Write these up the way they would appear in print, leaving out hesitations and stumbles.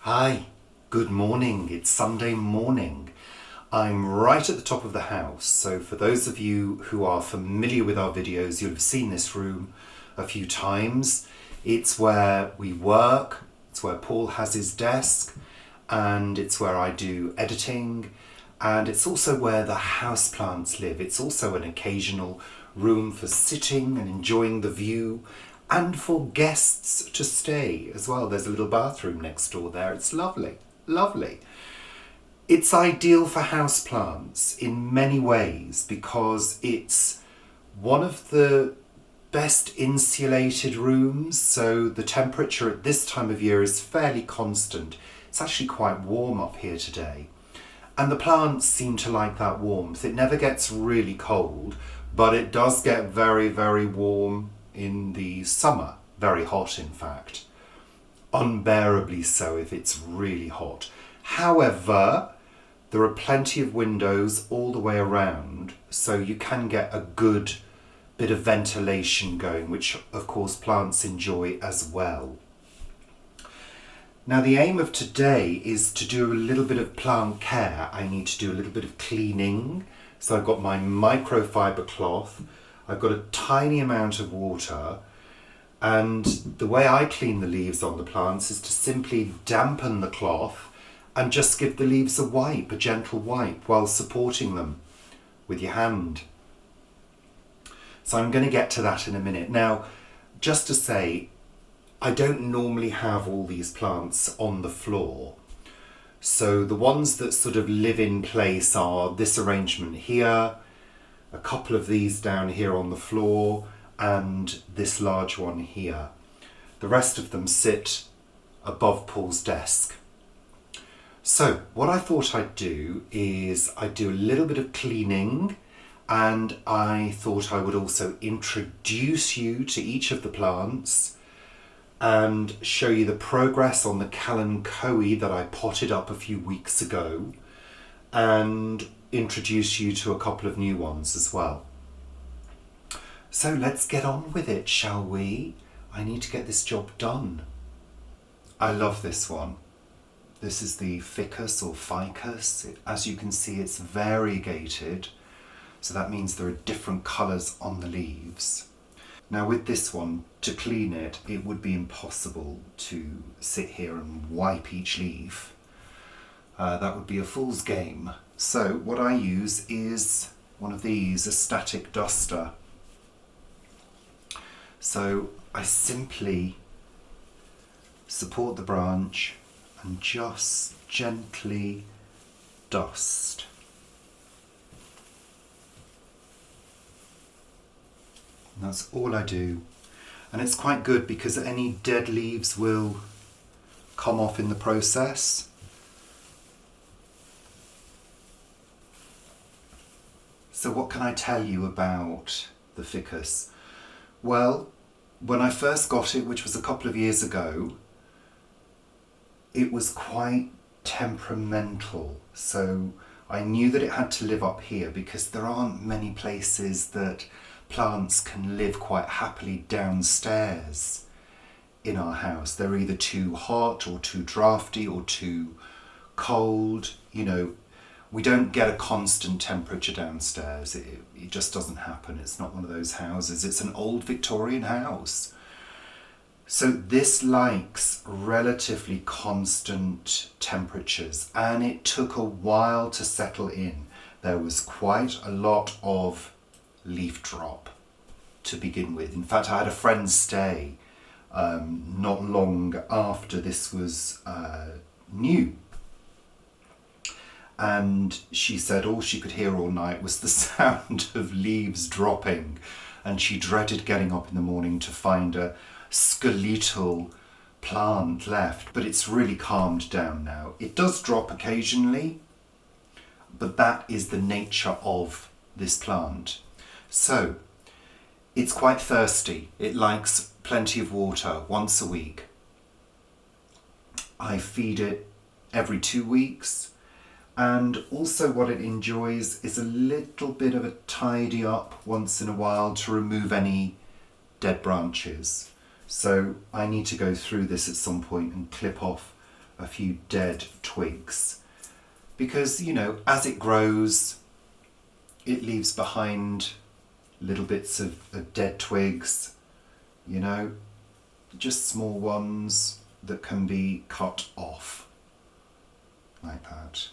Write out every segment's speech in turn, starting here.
Hi, good morning. It's Sunday morning. I'm right at the top of the house, so for those of you who are familiar with our videos, you'll have seen this room a few times. It's where we work, it's where Paul has his desk, and it's where I do editing, and it's also where the houseplants live. It's also an occasional room for sitting and enjoying the view, and for guests to stay as well. There's a little bathroom next door there. It's lovely, lovely. It's ideal for houseplants in many ways because it's one of the best insulated rooms, so the temperature at this time of year is fairly constant. It's actually quite warm up here today. And the plants seem to like that warmth. It never gets really cold, but it does get very, very warm in the summer. Very hot, in fact. Unbearably so if it's really hot. However, there are plenty of windows all the way around, so you can get a good bit of ventilation going, which of course plants enjoy as well. Now the aim of today is to do a little bit of plant care. I need to do a little bit of cleaning. So I've got my microfiber cloth, I've got a tiny amount of water, and the way I clean the leaves on the plants is to simply dampen the cloth and just give the leaves a wipe, a gentle wipe, while supporting them with your hand. So I'm going to get to that in a minute. Now, just to say, I don't normally have all these plants on the floor. So the ones that sort of live in place are this arrangement here, a couple of these down here on the floor, and this large one here. The rest of them sit above Paul's desk. So what I thought I'd do is I'd do a little bit of cleaning, and I thought I would also introduce you to each of the plants and show you the progress on the Kalanchoe that I potted up a few weeks ago, and introduce you to a couple of new ones as well. So let's get on with it, shall we? I need to get this job done. I love this one. This is the Ficus or Ficus. As you can see, it's variegated, so that means there are different colours on the leaves. Now with this one, to clean it, it would be impossible to sit here and wipe each leaf. That would be a fool's game. So what I use is one of these, a static duster. So I simply support the branch and just gently dust. And that's all I do. And it's quite good because any dead leaves will come off in the process. So what can I tell you about the Ficus? Well, when I first got it, which was a couple of years ago, it was quite temperamental. So I knew that it had to live up here because there aren't many places that plants can live quite happily downstairs in our house. They're either too hot or too drafty or too cold. You know, we don't get a constant temperature downstairs. It just doesn't happen. It's not one of those houses. It's an old Victorian house. So this likes relatively constant temperatures, and it took a while to settle in. There was quite a lot of leaf drop to begin with. In fact, I had a friend stay not long after this was new. And she said all she could hear all night was the sound of leaves dropping, and she dreaded getting up in the morning to find a skeletal plant left. But it's really calmed down now. It does drop occasionally, but that is the nature of this plant. So it's quite thirsty. It likes plenty of water once a week. I feed it every 2 weeks. And also what it enjoys is a little bit of a tidy up once in a while to remove any dead branches. So I need to go through this at some point and clip off a few dead twigs, because, you know, as it grows, it leaves behind little bits of dead twigs, you know, just small ones that can be cut off like that.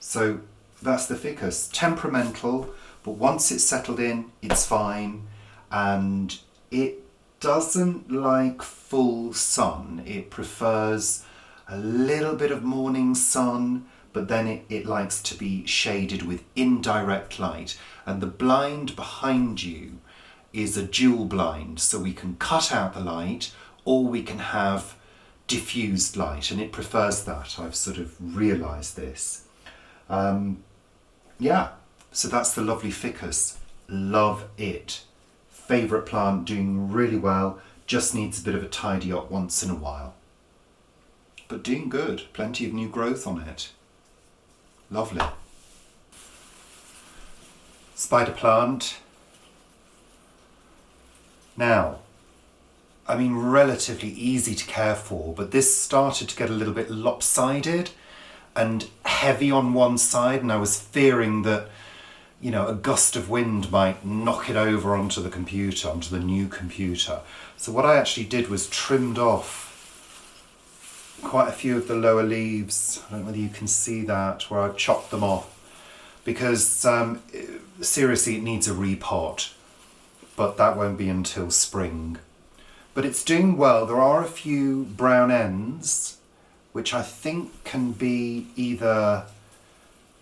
So that's the Ficus. Temperamental, but once it's settled in, it's fine, and it doesn't like full sun. It prefers a little bit of morning sun, but then it likes to be shaded with indirect light. And the blind behind you is a dual blind, so we can cut out the light or we can have diffused light, and it prefers that. I've sort of realised this. Yeah, so that's the lovely Ficus. Love it. Favourite plant, doing really well, just needs a bit of a tidy up once in a while. But doing good, plenty of new growth on it. Lovely. Spider plant. Now, I mean, relatively easy to care for, but this started to get a little bit lopsided and heavy on one side, and I was fearing that, you know, a gust of wind might knock it over onto the computer, onto the new computer. So what I actually did was trimmed off quite a few of the lower leaves. I don't know whether you can see that, where I've chopped them off, because seriously, it needs a repot, but that won't be until spring. But it's doing well. There are a few brown ends, which I think can be either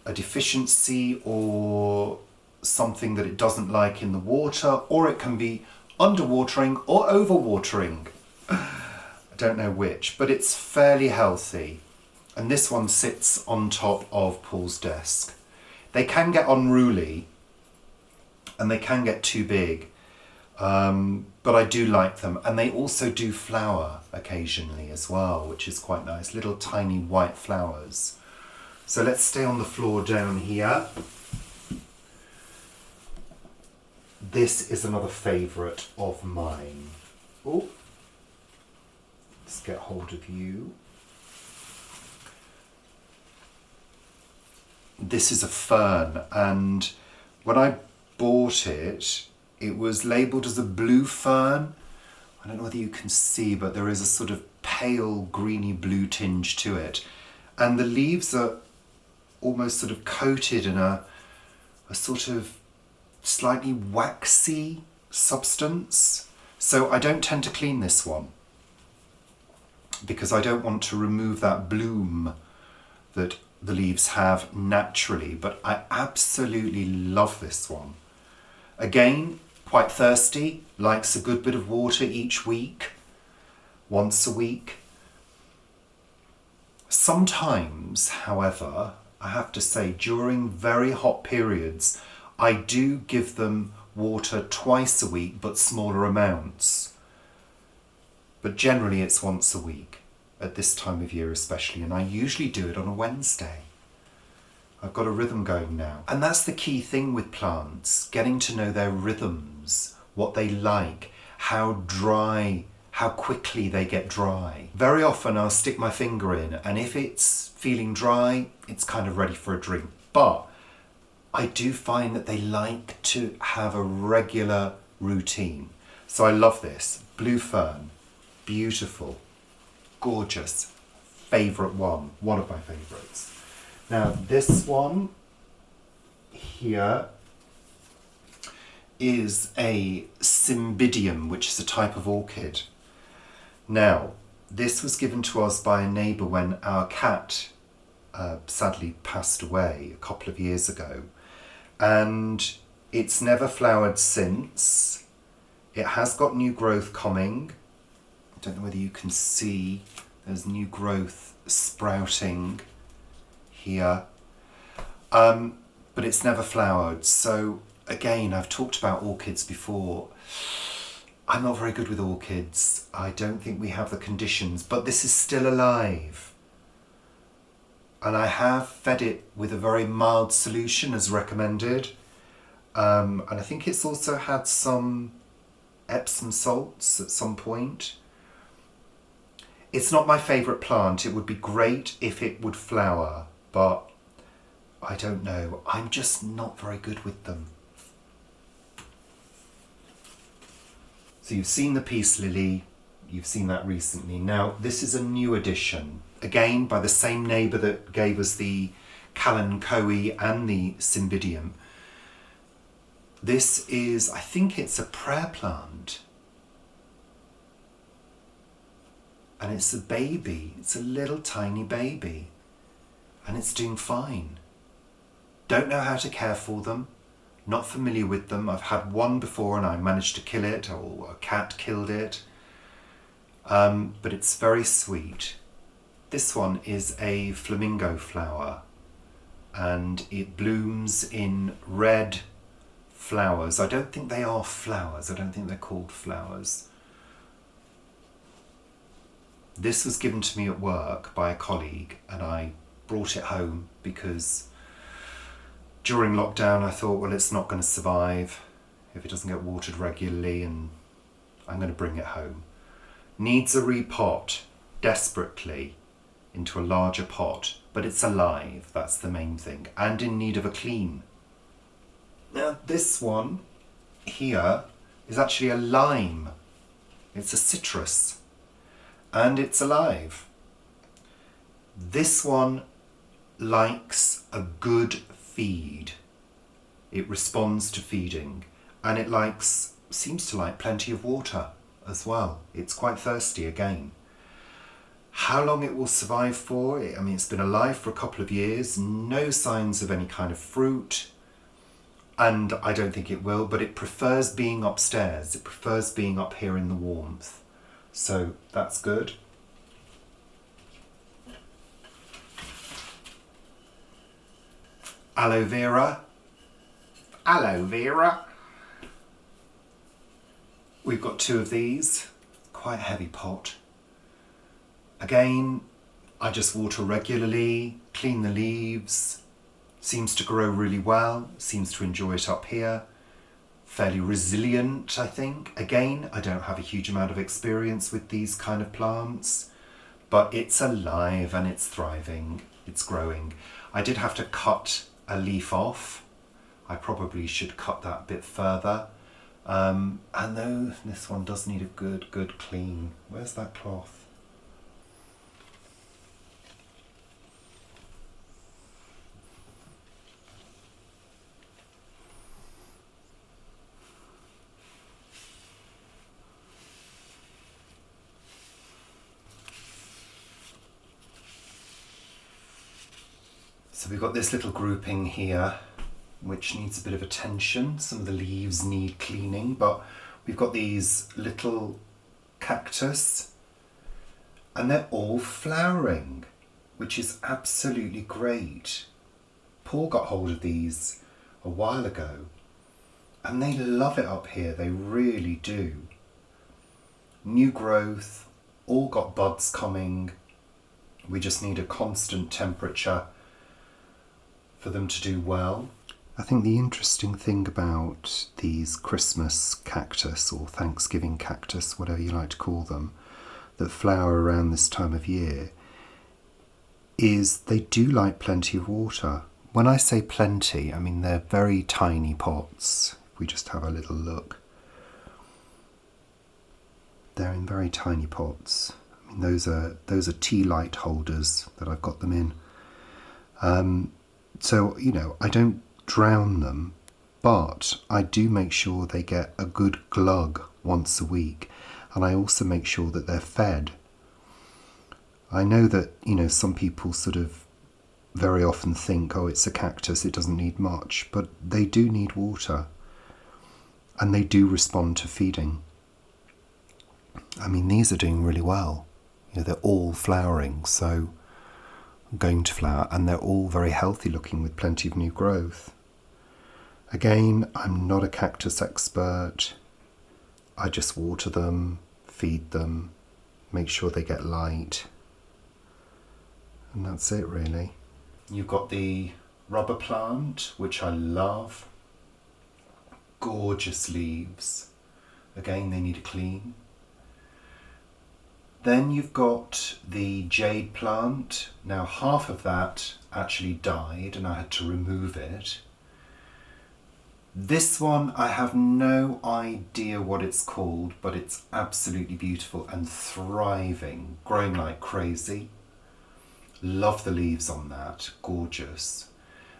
a deficiency or something that it doesn't like in the water, or it can be underwatering or overwatering. I don't know which, but it's fairly healthy. And this one sits on top of Paul's desk. They can get unruly and they can get too big, but I do like them. And they also do flower occasionally as well, which is quite nice. Little tiny white flowers. So let's stay on the floor down here. This is another favourite of mine. Oh, let's get hold of you. This is a fern, and when I bought it, it was labelled as a blue fern. I don't know whether you can see, but there is a sort of pale greeny blue tinge to it. And the leaves are almost sort of coated in a sort of slightly waxy substance. So I don't tend to clean this one because I don't want to remove that bloom that the leaves have naturally, but I absolutely love this one. Again, quite thirsty, likes a good bit of water each week, once a week. Sometimes, however, I have to say, during very hot periods, I do give them water twice a week, but smaller amounts. But generally it's once a week, at this time of year especially, and I usually do it on a Wednesday. I've got a rhythm going now. And that's the key thing with plants, getting to know their rhythms, what they like, how dry, how quickly they get dry. Very often I'll stick my finger in, and if it's feeling dry, it's kind of ready for a drink. But I do find that they like to have a regular routine. So I love this. Blue fern, beautiful, gorgeous, favourite one of my favourites. Now this one here is a cymbidium, which is a type of orchid. Now, this was given to us by a neighbour when our cat sadly passed away a couple of years ago, and it's never flowered since. It has got new growth coming. I don't know whether you can see, there's new growth sprouting here, but it's never flowered. So again, I've talked about orchids before. I'm not very good with orchids. I don't think we have the conditions, but this is still alive. And I have fed it with a very mild solution as recommended. And I think it's also had some Epsom salts at some point. It's not my favourite plant. It would be great if it would flower, but I don't know. I'm just not very good with them. So you've seen the peace lily. You've seen that recently. Now, this is a new addition. Again, by the same neighbour that gave us the kalanchoe and the cymbidium. This is, I think it's a prayer plant. And it's a baby. It's a little tiny baby. And it's doing fine. Don't know how to care for them. Not familiar with them. I've had one before and I managed to kill it, or a cat killed it. But it's very sweet. This one is a flamingo flower. And it blooms in red flowers. I don't think they are flowers. I don't think they're called flowers. This was given to me at work by a colleague and I brought it home because during lockdown I thought, well, it's not going to survive if it doesn't get watered regularly, and I'm going to bring it home. Needs a repot desperately into a larger pot, but it's alive, that's the main thing, and in need of a clean. Now this one here is actually a lime. It's a citrus and it's alive. This one likes a good feed. It responds to feeding, and it seems to like plenty of water as well. It's quite thirsty again. How long it will survive for? I mean, it's been alive for a couple of years, no signs of any kind of fruit, and I don't think it will, but it prefers being upstairs. It prefers being up here in the warmth. So that's good. Aloe vera. Aloe vera. We've got two of these. Quite a heavy pot. Again, I just water regularly, clean the leaves. Seems to grow really well. Seems to enjoy it up here. Fairly resilient, I think. Again, I don't have a huge amount of experience with these kind of plants, but it's alive and it's thriving. It's growing. I did have to cut a leaf off. I probably should cut that a bit further. And though this one does need a good clean. Where's that cloth? So we've got this little grouping here, which needs a bit of attention. Some of the leaves need cleaning, but we've got these little cactus and they're all flowering, which is absolutely great. Paul got hold of these a while ago and they love it up here. They really do. New growth, all got buds coming. We just need a constant temperature for them to do well. I think the interesting thing about these Christmas cactus or Thanksgiving cactus, whatever you like to call them, that flower around this time of year, is they do like plenty of water. When I say plenty, I mean they're very tiny pots. If we just have a little look. They're in very tiny pots. I mean, those are tea light holders that I've got them in. So, you know, I don't drown them, but I do make sure they get a good glug once a week, and I also make sure that they're fed. I know that, you know, some people sort of very often think, oh, it's a cactus, it doesn't need much, but they do need water, and they do respond to feeding. I mean, these are doing really well. You know, they're all flowering, so going to flower, and they're all very healthy looking with plenty of new growth. Again, I'm not a cactus expert. I just water them, feed them, make sure they get light, and that's it really. You've got the rubber plant, which I love. Gorgeous leaves. Again, they need a clean. Then you've got the jade plant. Now half of that actually died and I had to remove it. This one, I have no idea what it's called, but it's absolutely beautiful and thriving, growing like crazy. Love the leaves on that, gorgeous.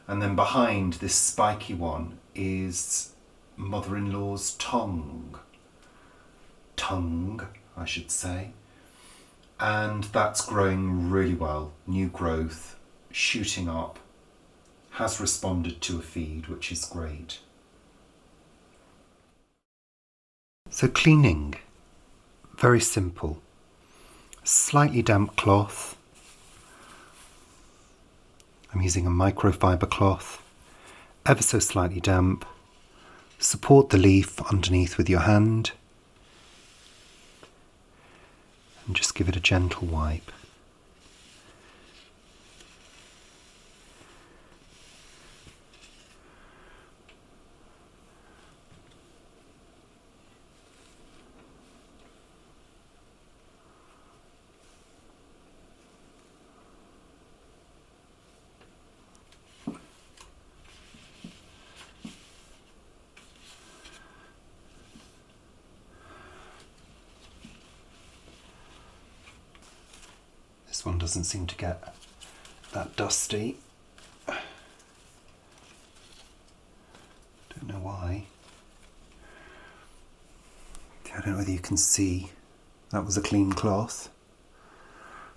And then behind this spiky one is mother-in-law's tongue, I should say. And that's growing really well, new growth, shooting up, has responded to a feed, which is great. So cleaning, very simple. Slightly damp cloth. I'm using a microfiber cloth, ever so slightly damp. Support the leaf underneath with your hand and just give it a gentle wipe. This one doesn't seem to get that dusty. Don't know why. I don't know whether you can see that was a clean cloth.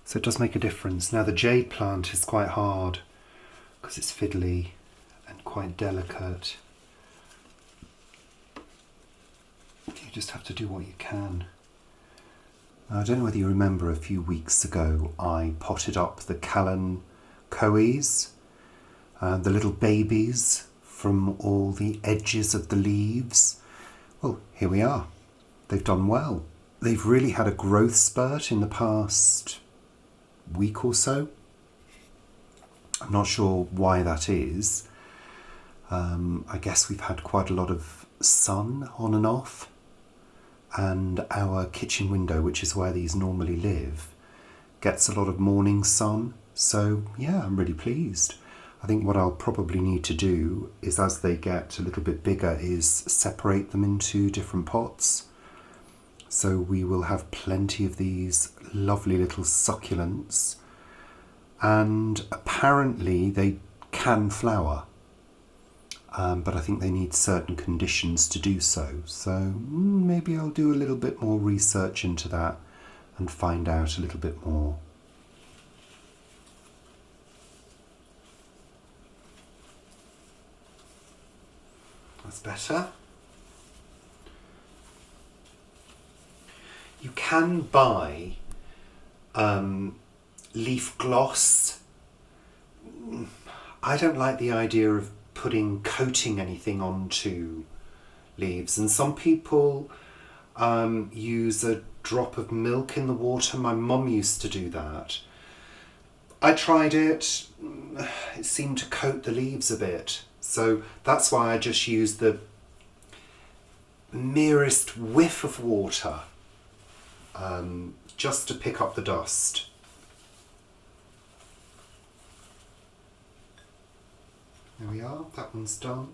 So it does make a difference. Now the jade plant is quite hard because it's fiddly and quite delicate. You just have to do what you can. I don't know whether you remember a few weeks ago I potted up the Callan Coes, the little babies from all the edges of the leaves. Well, here we are. They've done well. They've really had a growth spurt in the past week or so. I'm not sure why that is. I guess we've had quite a lot of sun on and off. And our kitchen window, which is where these normally live, gets a lot of morning sun. So yeah, I'm really pleased. I think what I'll probably need to do is, as they get a little bit bigger, is separate them into different pots. So we will have plenty of these lovely little succulents. And apparently they can flower. But I think they need certain conditions to do so. So maybe I'll do a little bit more research into that and find out a little bit more. That's better. You can buy leaf gloss. I don't like the idea of coating anything onto leaves, and some people use a drop of milk in the water. My mum used to do that. I tried it. It seemed to coat the leaves a bit, so that's why I just used the merest whiff of water just to pick up the dust. There we are, that one's done.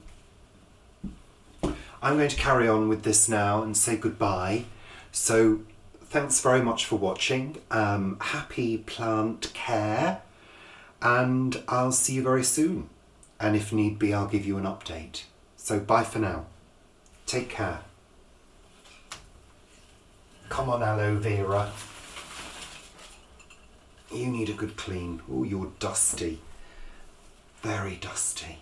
I'm going to carry on with this now and say goodbye. So thanks very much for watching. Happy plant care, and I'll see you very soon. And if need be, I'll give you an update. So bye for now. Take care. Come on, aloe vera. You need a good clean. Oh, you're dusty. Very dusty.